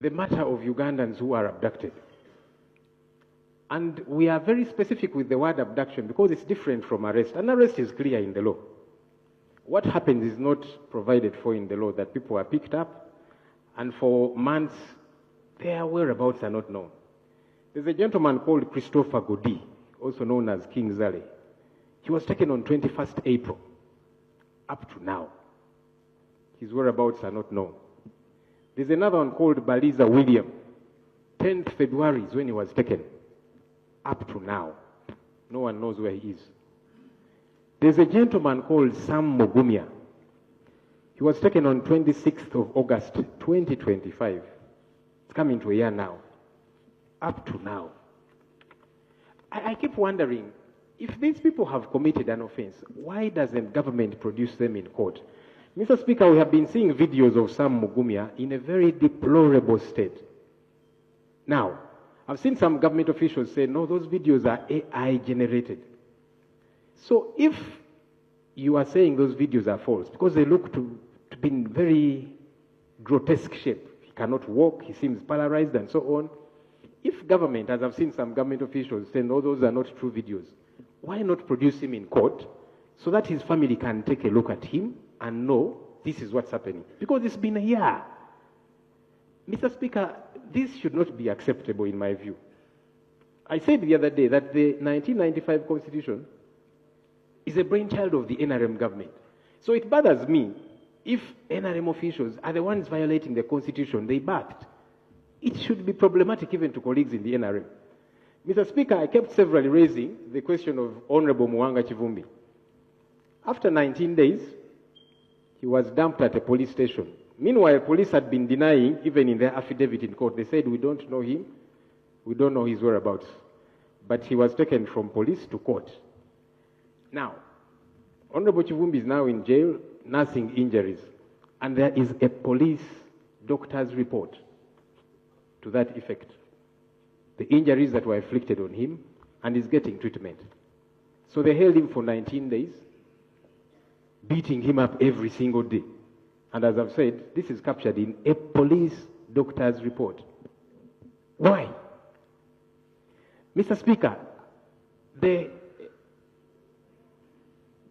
the matter of Ugandans who are abducted. And we are very specific with the word abduction because it's different from arrest. An arrest is clear in the law. What happens is not provided for in the law, that people are picked up and for months their whereabouts are not known. There's a gentleman called Christopher Godi, also known as King Zale. He was taken on 21st April. Up to now, his whereabouts are not known. There's another one called Baliza William. 10th February is when he was taken. Up to now, no one knows where he is. There's a gentleman called Sam Mogumia. He was taken on 26th of August, 2025. It's coming to a year now. Up to now. I keep wondering, if these people have committed an offense, why doesn't government produce them in court? Mr. Speaker, we have been seeing videos of Sam Mogumia in a very deplorable state. Now, I've seen some government officials say, no, those videos are AI generated. So if you are saying those videos are false, because they look to be in very grotesque shape, he cannot walk, he seems paralyzed and so on. If government, as I've seen some government officials say, no, those are not true videos, why not produce him in court so that his family can take a look at him and know this is what's happening? Because it's been a year. Mr. Speaker, this should not be acceptable in my view. I said the other day that the 1995 Constitution is a brainchild of the NRM government. So it bothers me if NRM officials are the ones violating the Constitution they backed. It should be problematic even to colleagues in the NRM. Mr. Speaker, I kept severally raising the question of Honorable Muwanga Kivumbi. After 19 days, he was dumped at a police station. Meanwhile, police had been denying, even in their affidavit in court, they said, we don't know him, we don't know his whereabouts. But he was taken from police to court. Now, Honorable Kivumbi is now in jail, nursing injuries. And there is a police doctor's report to that effect. The injuries that were inflicted on him, and he's getting treatment. So they held him for 19 days, beating him up every single day. And as I've said, this is captured in a police doctor's report. Why? Mr. Speaker, the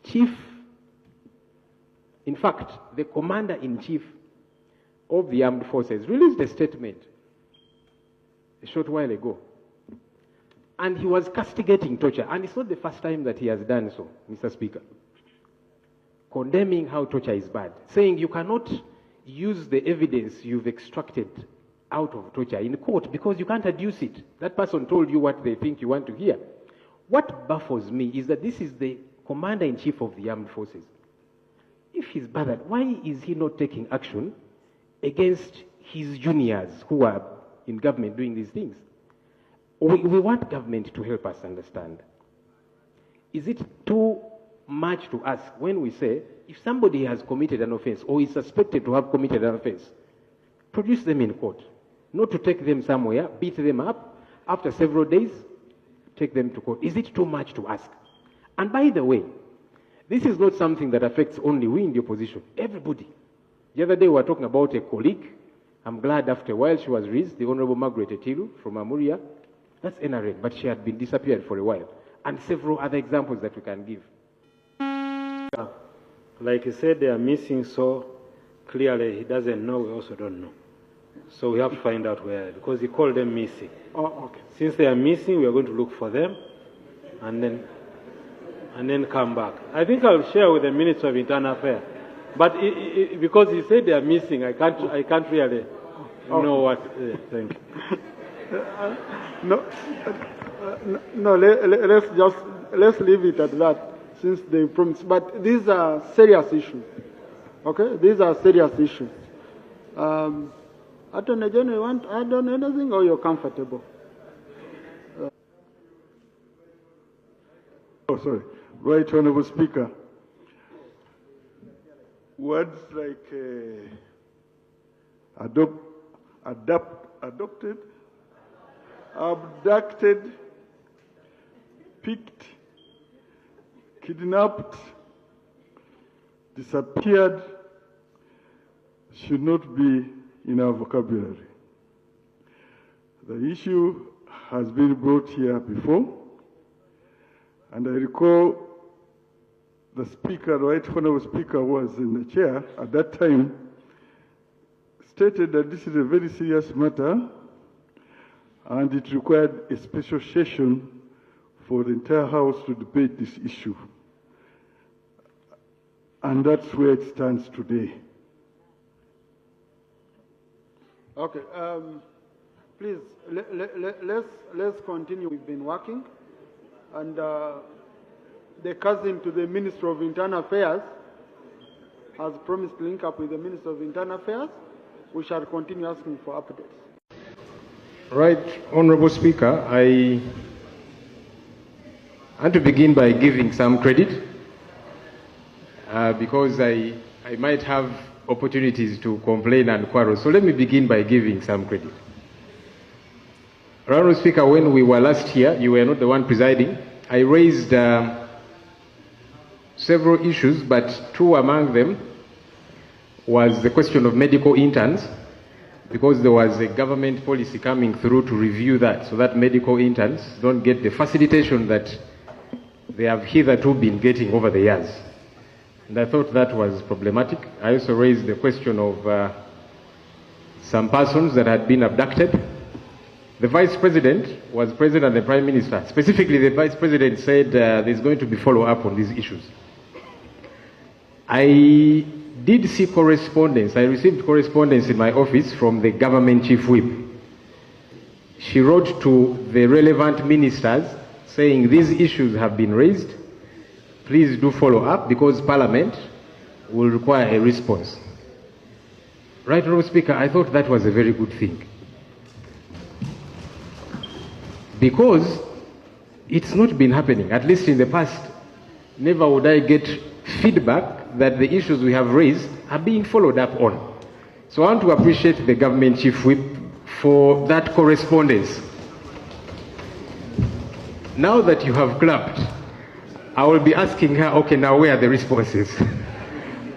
chief, in fact, the commander-in-chief of the armed forces released a statement a short while ago. And he was castigating torture. And it's not the first time that he has done so, Mr. Speaker. Condemning how torture is bad, saying you cannot use the evidence you've extracted out of torture in court because you can't adduce it. That person told you what they think you want to hear. What baffles me is that this is the commander-in-chief of the armed forces. If he's bothered, why is he not taking action against his juniors who are in government doing these things? We want government to help us understand. Is it too much to ask when we say, if somebody has committed an offense or is suspected to have committed an offense, produce them in court, not to take them somewhere, beat them up, after several days, take them to court? Is it too much to ask? And by the way, this is not something that affects only we in the opposition, everybody. The other day we were talking about a colleague. I'm glad after a while she was released, the Honorable Margaret Etiru from Amuria. That's NRM, but she had been disappeared for a while. And several other examples that we can give. Like he said, they are missing, so clearly he doesn't know, we also don't know. So we have to find out where, because he called them missing. Oh, okay. Since they are missing, we are going to look for them and then come back. I think I'll share with the Minister of Internal Affairs. But because he said they are missing, I can't really know what. Thank you. Let's leave it at that, since they promised. But these are serious issues. Okay, these are serious issues. Attorney General, you want to add on anything, or you're comfortable? Right, Honorable Speaker. Words like adopted, abducted, picked, kidnapped, disappeared should not be in our vocabulary. The issue has been brought here before, and I recall the Speaker, the Right Honourable Speaker, was in the chair at that time, stated that this is a very serious matter and it required a special session for the entire House to debate this issue. And that's where it stands today. Okay, please, let's continue. We've been working, and the cousin to the Minister of Internal Affairs has promised to link up with the Minister of Internal Affairs. We shall continue asking for updates. Right, Honorable Speaker, I want to begin by giving some credit because I might have opportunities to complain and quarrel. So let me begin by giving some credit. Honorable Speaker, when we were last here, you were not the one presiding. I raised several issues, but two among them was the question of medical interns, because there was a government policy coming through to review that, so that medical interns don't get the facilitation that they have hitherto been getting over the years. And I thought that was problematic. I also raised the question of some persons that had been abducted. The Vice President was present and the Prime Minister. Specifically, the Vice President said there's going to be follow-up on these issues. I did see correspondence. I received correspondence in my office from the Government Chief Whip. She wrote to the relevant ministers saying these issues have been raised. Please do follow up because Parliament will require a response. Right, Honourable Speaker, I thought that was a very good thing. Because it's not been happening, at least in the past. Never would I get feedback that the issues we have raised are being followed up on. So I want to appreciate the Government Chief Whip for that correspondence. Now that you have clapped, I will be asking her, okay, now where are the responses?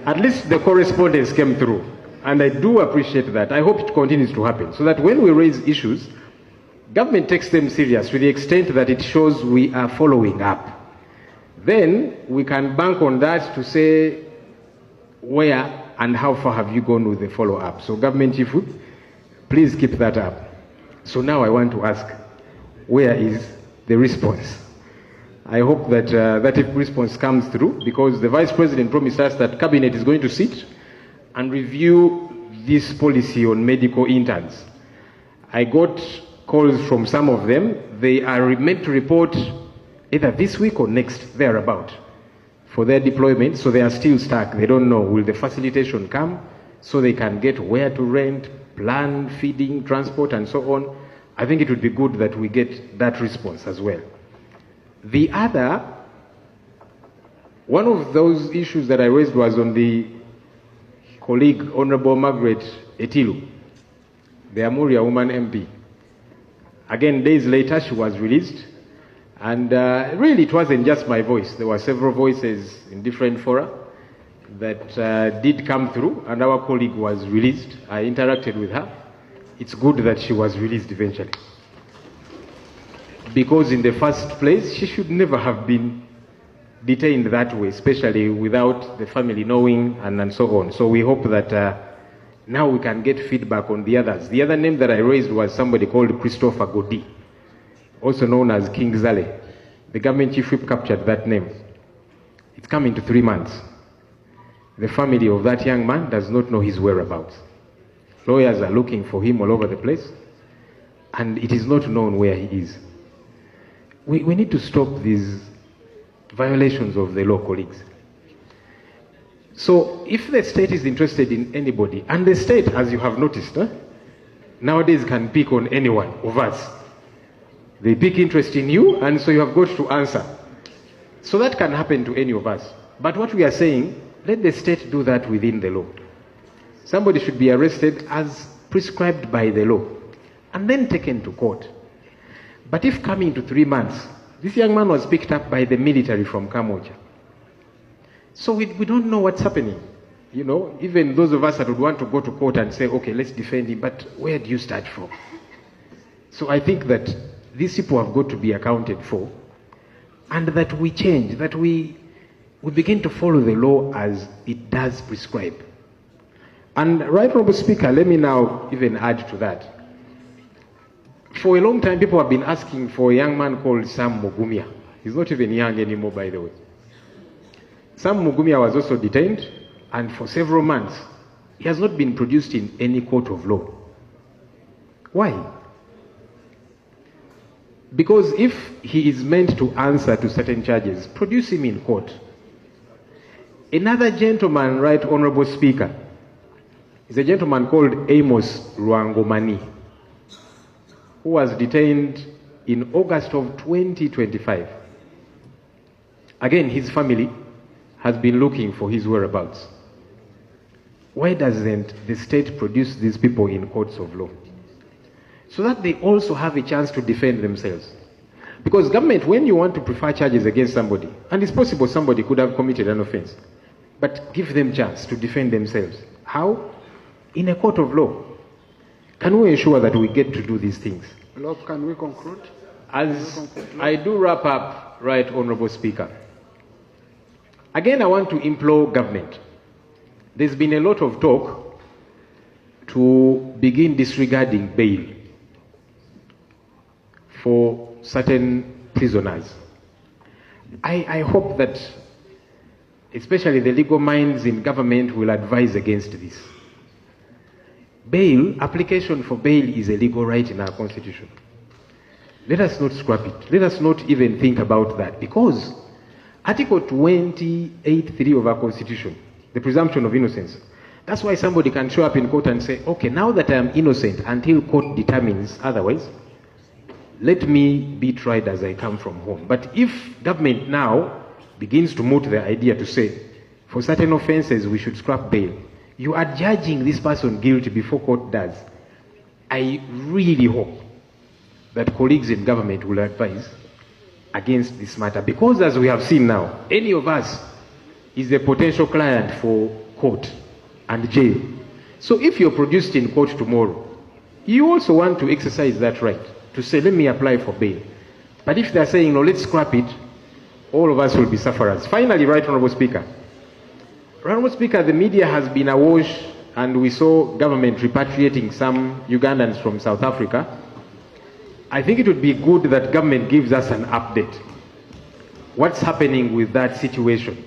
At least the correspondence came through, and I do appreciate that. I hope it continues to happen, so that when we raise issues, government takes them serious to the extent that it shows we are following up. Then we can bank on that to say where and how far have you gone with the follow-up. So Government Chief Whip, please keep that up. So now I want to ask, where is the response? I hope that that response comes through, because the Vice President promised us that Cabinet is going to sit and review this policy on medical interns. I got calls from some of them. They are meant to report either this week or next, thereabout, for their deployment, so they are still stuck. They don't know, will the facilitation come so they can get where to rent, plan, feeding, transport, and so on. I think it would be good that we get that response as well. The other, one of those issues that I raised was on the colleague, Honorable Margaret Etilu, the Amuria woman MP. Again, days later, she was released. And really, it wasn't just my voice. There were several voices in different fora that did come through, and our colleague was released. I interacted with her. It's good that she was released eventually. Because in the first place, she should never have been detained that way, especially without the family knowing and so on. So we hope that now we can get feedback on the others. The other name that I raised was somebody called Christopher Godi, also known as King Zale. The Government Chief Whip captured that name. It's coming to 3 months. The family of that young man does not know his whereabouts. Lawyers are looking for him all over the place, and it is not known where he is. We need to stop these violations of the law, colleagues. So if the state is interested in anybody, and the state, as you have noticed, nowadays can pick on anyone of us. They pick interest in you, and so you have got to answer. So that can happen to any of us. But what we are saying, let the state do that within the law. Somebody should be arrested as prescribed by the law, and then taken to court. But if coming to 3 months, this young man was picked up by the military from Kamoja. So we don't know what's happening. You know, even those of us that would want to go to court and say, okay, let's defend him, but where do you start from? So I think that these people have got to be accounted for, and that we change, that we begin to follow the law as it does prescribe. And Right Honourable Speaker, let me now even add to that. For a long time, people have been asking for a young man called Sam Mugumya. He's not even young anymore, by the way. Sam Mugumya was also detained, and for several months, he has not been produced in any court of law. Why? Because if he is meant to answer to certain charges, produce him in court. Another gentleman, Right Honourable Speaker, is a gentleman called Amos Rwangomani, who was detained in August of 2025. Again, his family has been looking for his whereabouts. Why doesn't the state produce these people in courts of law? So that they also have a chance to defend themselves. Because government, when you want to prefer charges against somebody, and it's possible somebody could have committed an offense, but give them chance to defend themselves. How? In a court of law. Can we ensure that we get to do these things? LOP, can we conclude? As I do wrap up, Right Honourable Speaker, again I want to implore government. There's been a lot of talk to begin disregarding bail for certain prisoners. I hope that especially the legal minds in government will advise against this. Bail, application for bail is a legal right in our constitution. Let us not scrap it. Let us not even think about that, because Article 28(3) of our constitution, the presumption of innocence, that's why somebody can show up in court and say, okay, now that I am innocent until court determines otherwise, let me be tried as I come from home. But if government now begins to moot the idea to say, for certain offenses we should scrap bail, you are judging this person guilty before court does. I really hope that colleagues in government will advise against this matter, because as we have seen now, any of us is a potential client for court and jail. So if you're produced in court tomorrow, you also want to exercise that right to say, let me apply for bail. But if they're saying, no, let's scrap it, all of us will be sufferers. Finally, Right Honourable Speaker. Right Honourable Speaker, the media has been awash, and we saw government repatriating some Ugandans from South Africa. I think it would be good that government gives us an update. What's happening with that situation?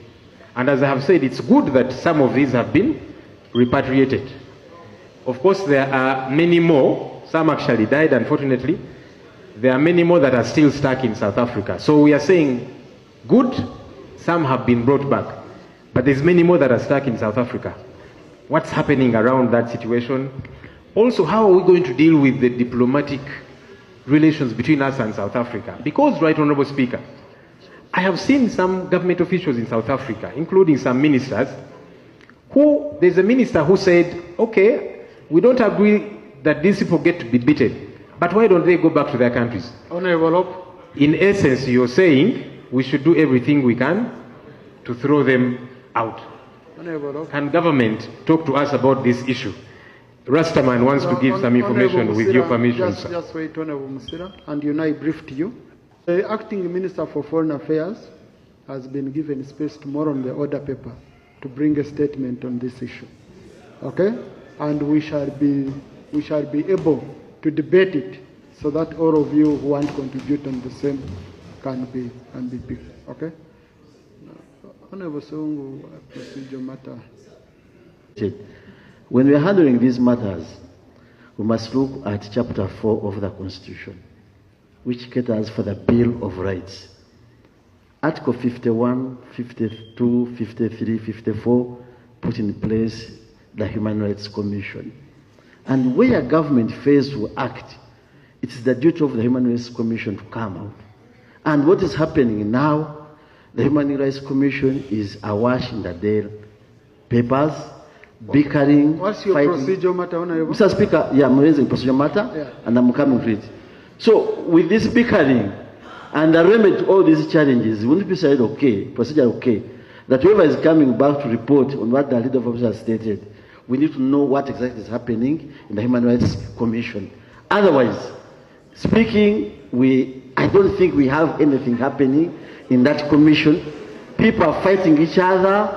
And as I have said, it's good that some of these have been repatriated. Of course, there are many more. Some actually died, unfortunately. There are many more that are still stuck in South Africa. So we are saying, good, some have been brought back. But there's many more that are stuck in South Africa. What's happening around that situation? Also, how are we going to deal with the diplomatic relations between us and South Africa? Because, Right Honourable Speaker, I have seen some government officials in South Africa, including some ministers, there's a minister who said, okay, we don't agree that these people get to be beaten, but why don't they go back to their countries? Honourable LOP. In essence, you're saying we should do everything we can to throw them out. Honourable LOP. Can government talk to us about this issue? Rastaman wants to give some information with your permission, sir. Just wait, Honourable Musira, and I briefed you. The Acting Minister for Foreign Affairs has been given space tomorrow on the order paper to bring a statement on this issue. Okay? And we shall be able to debate it so that all of you who want to contribute on the same can be picked. Okay? Honourable Songo, procedure matter. When we are handling these matters, we must look at Chapter 4 of the Constitution, which caters for the Bill of Rights. Article 51, 52, 53, 54 put in place the Human Rights Commission. And where government fails to act, it is the duty of the Human Rights Commission to come out. And what is happening now, the Human Rights Commission is awash in the daily papers, bickering, What's your fighting. procedure matter, Honourable? Mr. Speaker, yeah, I'm raising procedure matter, and I'm coming to it. So, with this bickering and the remedy to all these challenges, wouldn't be said okay, procedure okay, that whoever is coming back to report on what the leader of officer has stated, we need to know what exactly is happening in the Human Rights Commission. Otherwise, speaking, I don't think we have anything happening in that commission. People are fighting each other,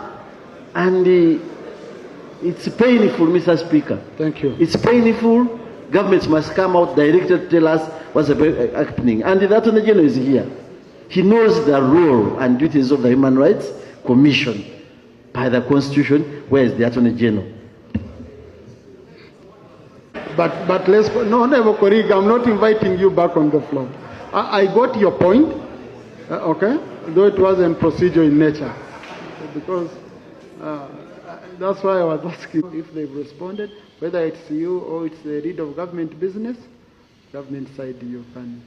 and it's painful, Mr. Speaker. Thank you. It's painful. Governments must come out directly to tell us what's happening. And the Attorney General is here. He knows the role and duties of the Human Rights Commission by the Constitution. Where is the Attorney General? But let's, no, never, colleague, I'm not inviting you back on the floor. I got your point, okay, though it wasn't procedure in nature, because that's why I was asking if they've responded, whether it's you or it's the lead of government business, government side you can